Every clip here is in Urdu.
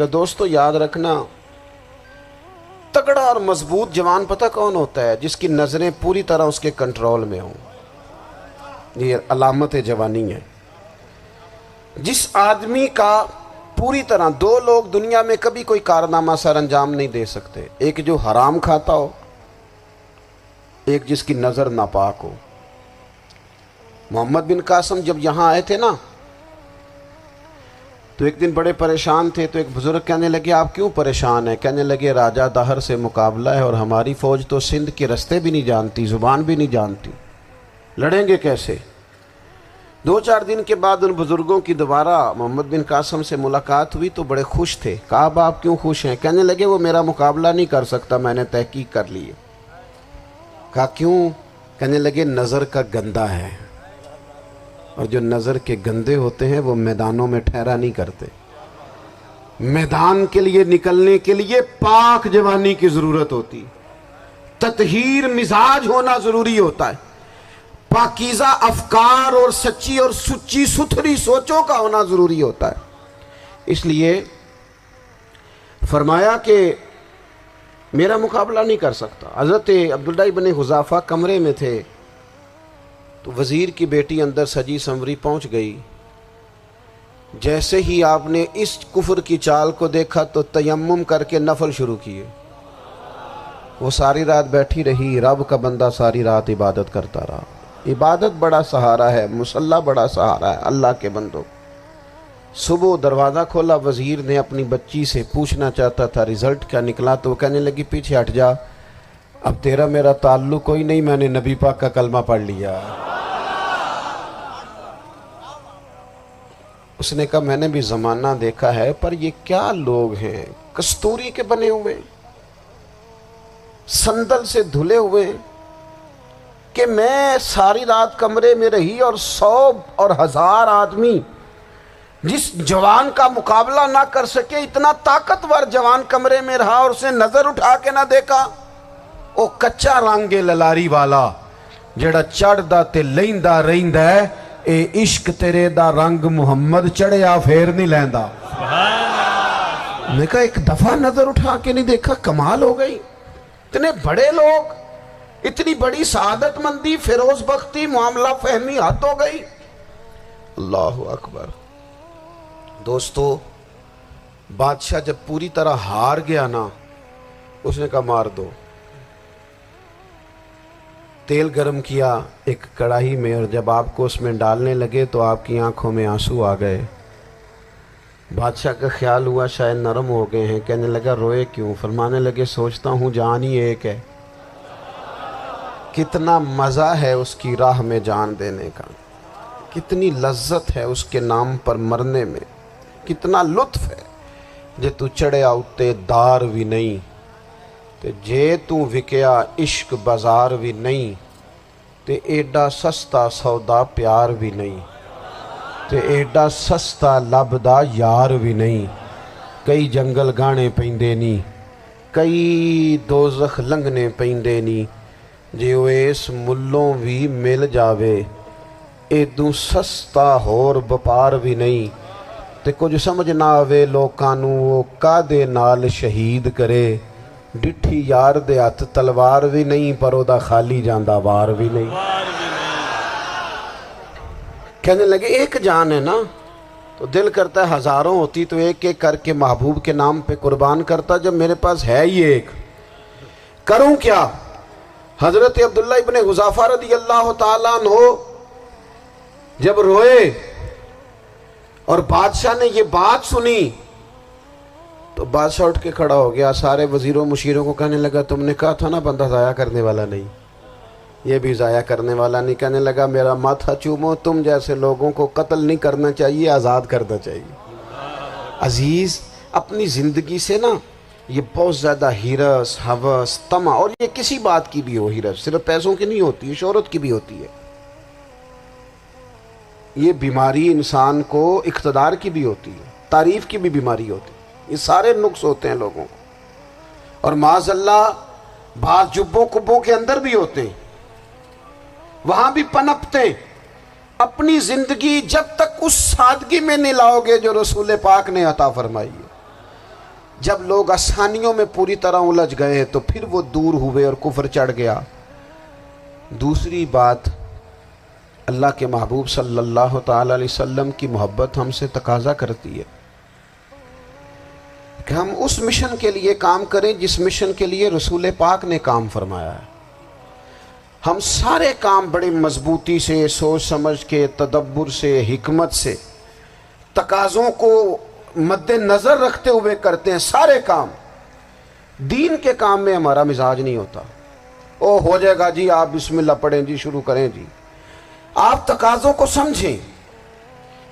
دوستو یاد رکھنا، تگڑا اور مضبوط جوان پتہ کون ہوتا ہے؟ جس کی نظریں پوری طرح اس کے کنٹرول میں ہوں۔ یہ علامت جوانی ہے۔ جس آدمی کا پوری طرح، دو لوگ دنیا میں کبھی کوئی کارنامہ سر انجام نہیں دے سکتے، ایک جو حرام کھاتا ہو، ایک جس کی نظر ناپاک ہو۔ محمد بن قاسم جب یہاں آئے تھے نا، تو ایک دن بڑے پریشان تھے، تو ایک بزرگ کہنے لگے آپ کیوں پریشان ہیں؟ کہنے لگے راجہ دہر سے مقابلہ ہے اور ہماری فوج تو سندھ کے رستے بھی نہیں جانتی، زبان بھی نہیں جانتی، لڑیں گے کیسے؟ دو چار دن کے بعد ان بزرگوں کی دوبارہ محمد بن قاسم سے ملاقات ہوئی تو بڑے خوش تھے۔ کہا اب آپ کیوں خوش ہیں؟ کہنے لگے وہ میرا مقابلہ نہیں کر سکتا، میں نے تحقیق کر لی ہے۔ کہا کیوں؟ کہنے لگے نظر کا گندہ ہے، اور جو نظر کے گندے ہوتے ہیں وہ میدانوں میں ٹھہرا نہیں کرتے۔ میدان کے لیے نکلنے کے لیے پاک جوانی کی ضرورت ہوتی، تطہیر مزاج ہونا ضروری ہوتا ہے، پاکیزہ افکار اور سچی اور سچی ستھری سوچوں کا ہونا ضروری ہوتا ہے۔ اس لیے فرمایا کہ میرا مقابلہ نہیں کر سکتا۔ حضرت عبداللہ ابن حذافہ کمرے میں تھے، تو وزیر کی بیٹی اندر سجی سنوری پہنچ گئی۔ جیسے ہی آپ نے اس کفر کی چال کو دیکھا تو تیمم کر کے نفل شروع کیے۔ وہ ساری رات بیٹھی رہی، رب کا بندہ ساری رات عبادت کرتا رہا۔ عبادت بڑا سہارا ہے، مصلی بڑا سہارا ہے اللہ کے بندوں۔ صبح دروازہ کھولا، وزیر نے اپنی بچی سے پوچھنا چاہتا تھا رزلٹ کیا نکلا، تو وہ کہنے لگی پیچھے ہٹ جا، اب تیرا میرا تعلق کوئی نہیں، میں نے نبی پاک کا کلمہ پڑھ لیا۔ اس نے کہا میں نے بھی زمانہ دیکھا ہے، پر یہ کیا لوگ ہیں، کستوری کے بنے ہوئے، سندل سے دھلے ہوئے، کہ میں ساری رات کمرے میں رہی اور 100 اور 1000 آدمی جس جوان کا مقابلہ نہ کر سکے، اتنا طاقتور جوان کمرے میں رہا اور اسے نظر اٹھا کے نہ دیکھا۔ او کچا رنگے للاری والا جڑا چڑھدا تے لیندا رہندا ہے، اے عشق تیرے دا رنگ محمد چڑھیا پھر نہیں لیندا۔ میں کہا ایک دفعہ نظر اٹھا کے نہیں دیکھا، کمال ہو گئی۔ اتنے بڑے لوگ، اتنی بڑی سعادت مندی، فیروز بختی، معاملہ فہمی حد ہو گئی۔ اللہ اکبر۔ دوستو بادشاہ جب پوری طرح ہار گیا نا، اس نے کہا مار دو۔ تیل گرم کیا ایک کڑاہی میں، اور جب آپ کو اس میں ڈالنے لگے تو آپ کی آنکھوں میں آنسو آ گئے۔ بادشاہ کا خیال ہوا شاید نرم ہو گئے ہیں، کہنے لگا روئے کیوں؟ فرمانے لگے سوچتا ہوں جان ہی ایک ہے، کتنا مزہ ہے اس کی راہ میں جان دینے کا، کتنی لذت ہے اس کے نام پر مرنے میں، کتنا لطف ہے۔ جے تو چڑھیا اتے دار بھی نہیں، تے جے تو وکیا عشق بازار بھی نہیں، تے ایڈا سستا سودا پیار بھی نہیں، تے ایڈا سستا لبدا یار بھی نہیں۔ کئی جنگل گانے پیندے نہیں، کئی دوزخ لنگنے پیندے نہیں، جے وہ اس ملوں بھی مل جاوے، ایدوں سستا ہور بپار بھی نہیں۔ تے کچھ سمجھ نہ آوے لوکانوں وہ کادے نال شہید کرے، ڈٹھی یار دے ہاتھ تلوار بھی نہیں، پر او دا خالی جاندہ وار بھی نہیں۔ کہنے لگے ایک جان ہے نا، تو دل کرتا ہے ہزاروں ہوتی تو ایک ایک کر کے محبوب کے نام پہ قربان کرتا، جب میرے پاس ہے ہی ایک، کروں کیا؟ حضرت عبداللہ ابن حذافہ رضی اللہ تعالیٰ عنہ جب روئے اور بادشاہ نے یہ بات سنی، تو بادشاہ اٹھ کے کھڑا ہو گیا، سارے وزیروں مشیروں کو کہنے لگا تم نے کہا تھا نا بندہ ضائع کرنے والا نہیں، یہ بھی ضائع کرنے والا نہیں۔ کہنے لگا میرا ماتھا چومو، تم جیسے لوگوں کو قتل نہیں کرنا چاہیے، آزاد کرنا چاہیے۔ عزیز اپنی زندگی سے نا یہ بہت زیادہ ہرس، ہوس، طمع، اور یہ کسی بات کی بھی ہو، ہرس صرف پیسوں کی نہیں ہوتی ہے، شہرت کی بھی ہوتی ہے، یہ بیماری انسان کو اقتدار کی بھی ہوتی ہے، تعریف کی بھی بیماری ہوتی ہے، یہ سارے نقص ہوتے ہیں لوگوں کو، اور معاذ اللہ بعض جبوں کبوں کے اندر بھی ہوتے ہیں، وہاں بھی پنپتے ہیں۔ اپنی زندگی جب تک اس سادگی میں نہیں لاؤ گے جو رسول پاک نے عطا فرمائی ہے، جب لوگ آسانیوں میں پوری طرح الجھ گئے تو پھر وہ دور ہوئے اور کفر چڑھ گیا۔ دوسری بات، اللہ کے محبوب صلی اللہ تعالی علیہ وسلم کی محبت ہم سے تقاضا کرتی ہے کہ ہم اس مشن کے لیے کام کریں جس مشن کے لیے رسول پاک نے کام فرمایا ہے۔ ہم سارے کام بڑی مضبوطی سے، سوچ سمجھ کے، تدبر سے، حکمت سے، تقاضوں کو مد نظر رکھتے ہوئے کرتے ہیں سارے کام۔ دین کے کام میں ہمارا مزاج نہیں ہوتا، او ہو جائے گا جی، آپ بسم اللہ پڑھیں جی، شروع کریں جی۔ آپ تقاضوں کو سمجھیں،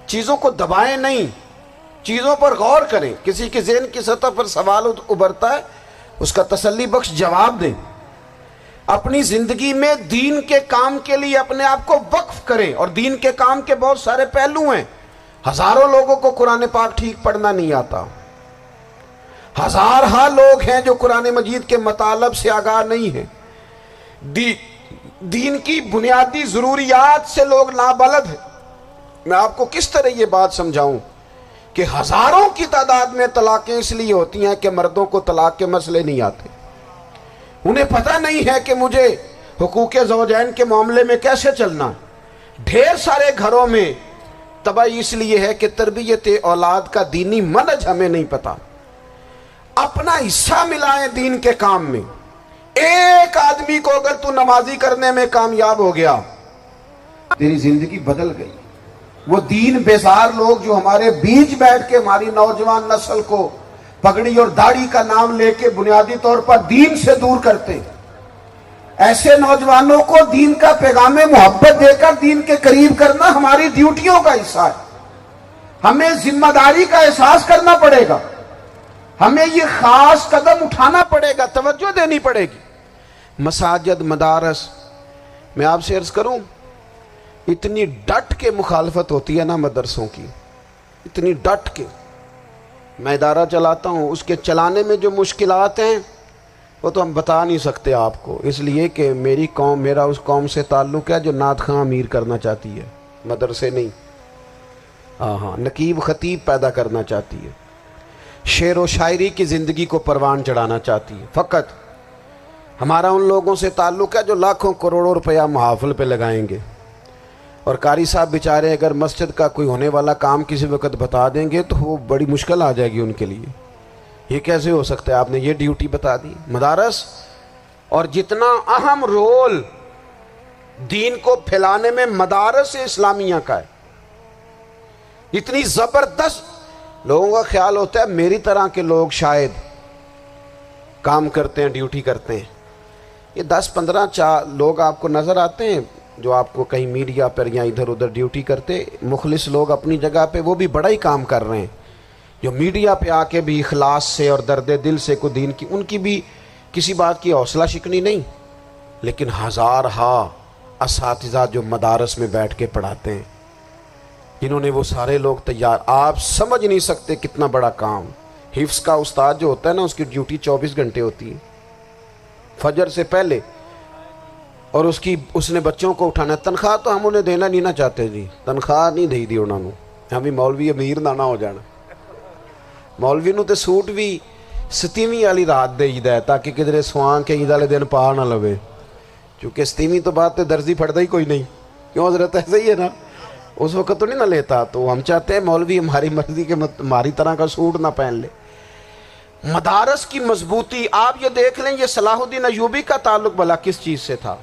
چیزوں کو دبائیں نہیں، چیزوں پر غور کریں۔ کسی کے ذہن کی سطح پر سوال ابھرتا ہے، اس کا تسلی بخش جواب دیں۔ اپنی زندگی میں دین کے کام کے لیے اپنے آپ کو وقف کریں، اور دین کے کام کے بہت سارے پہلو ہیں۔ ہزاروں لوگوں کو قرآن پاک ٹھیک پڑھنا نہیں آتا، ہزارہا لوگ ہیں جو قرآن مجید کے مطالب سے آگاہ نہیں ہیں، دین کی بنیادی ضروریات سے لوگ نابلد ہیں۔ میں آپ کو کس طرح یہ بات سمجھاؤں کہ ہزاروں کی تعداد میں طلاقیں اس لیے ہوتی ہیں کہ مردوں کو طلاق کے مسئلے نہیں آتے، انہیں پتہ نہیں ہے کہ مجھے حقوق زوجین کے معاملے میں کیسے چلنا۔ ڈھیر سارے گھروں میں تباہی اس لیے ہے کہ تربیت اولاد کا دینی منہج ہمیں نہیں پتا۔ اپنا حصہ ملائیں دین کے کام میں۔ ایک آدمی کو اگر تو نمازی کرنے میں کامیاب ہو گیا، تیری زندگی بدل گئی۔ وہ دین بیزار لوگ جو ہمارے بیچ بیٹھ کے ہماری نوجوان نسل کو پگڑی اور داڑھی کا نام لے کے بنیادی طور پر دین سے دور کرتے، ایسے نوجوانوں کو دین کا پیغام محبت دے کر دین کے قریب کرنا ہماری ڈیوٹیوں کا حصہ ہے۔ ہمیں ذمہ داری کا احساس کرنا پڑے گا، ہمیں یہ خاص قدم اٹھانا پڑے گا، توجہ دینی پڑے گی۔ مساجد، مدارس، میں آپ سے عرض کروں، اتنی ڈٹ کے مخالفت ہوتی ہے نا مدرسوں کی، اتنی ڈٹ کے۔ میں ادارہ چلاتا ہوں، اس کے چلانے میں جو مشکلات ہیں وہ تو ہم بتا نہیں سکتے آپ کو، اس لیے کہ میری قوم، میرا اس قوم سے تعلق ہے جو نعت خواں امیر کرنا چاہتی ہے، مدرسے نہیں۔ ہاں، نقیب خطیب پیدا کرنا چاہتی ہے، شعر و شاعری کی زندگی کو پروان چڑھانا چاہتی ہے۔ فقط ہمارا ان لوگوں سے تعلق ہے جو لاکھوں کروڑوں روپیہ محافل پہ لگائیں گے، اور قاری صاحب بیچارے اگر مسجد کا کوئی ہونے والا کام کسی وقت بتا دیں گے تو وہ بڑی مشکل آ جائے گی ان کے لیے۔ یہ کیسے ہو سکتا ہے، آپ نے یہ ڈیوٹی بتا دی؟ مدارس، اور جتنا اہم رول دین کو پھیلانے میں مدارس اسلامیہ کا ہے، اتنی زبردست۔ لوگوں کا خیال ہوتا ہے میری طرح کے لوگ شاید کام کرتے ہیں، ڈیوٹی کرتے ہیں۔ یہ 10-15 لوگ آپ کو نظر آتے ہیں جو آپ کو کہیں میڈیا پر یا ادھر ادھر ڈیوٹی کرتے، مخلص لوگ اپنی جگہ پہ، وہ بھی بڑا ہی کام کر رہے ہیں، جو میڈیا پہ آ کے بھی اخلاص سے اور درد دل سے کو دین کی، ان کی بھی کسی بات کی حوصلہ شکنی نہیں۔ لیکن ہزارہا اساتذہ جو مدارس میں بیٹھ کے پڑھاتے ہیں، جنہوں نے وہ سارے لوگ تیار، آپ سمجھ نہیں سکتے کتنا بڑا کام۔ حفظ کا استاد جو ہوتا ہے نا، اس کی ڈیوٹی 24 گھنٹے ہوتی ہے، فجر سے پہلے، اور اس نے بچوں کو اٹھانا ہے۔ تنخواہ تو ہم انہیں دینا نہیں نہ چاہتے جی، تنخواہ نہیں دے دی انہوں نے، ہمیں مولوی امیر نہ ہو جانا۔ مولوی نو تے سوٹ بھی 27ویں والی رات دے ہے تاکہ کدھر سوان کے عید والے دن پا نہ لوے، چونکہ 27ویں تو بعد تے درزی پھڑتا ہی کوئی نہیں، کیوں حضرت؟ ایسا ہی ہے نا، اس وقت تو نہیں نہ لیتا۔ تو ہم چاہتے ہیں مولوی ہماری مرضی کے ہماری طرح کا سوٹ نہ پہن لے۔ مدارس کی مضبوطی، آپ یہ دیکھ لیں، یہ صلاح الدین ایوبی کا تعلق بھلا کس چیز سے تھا؟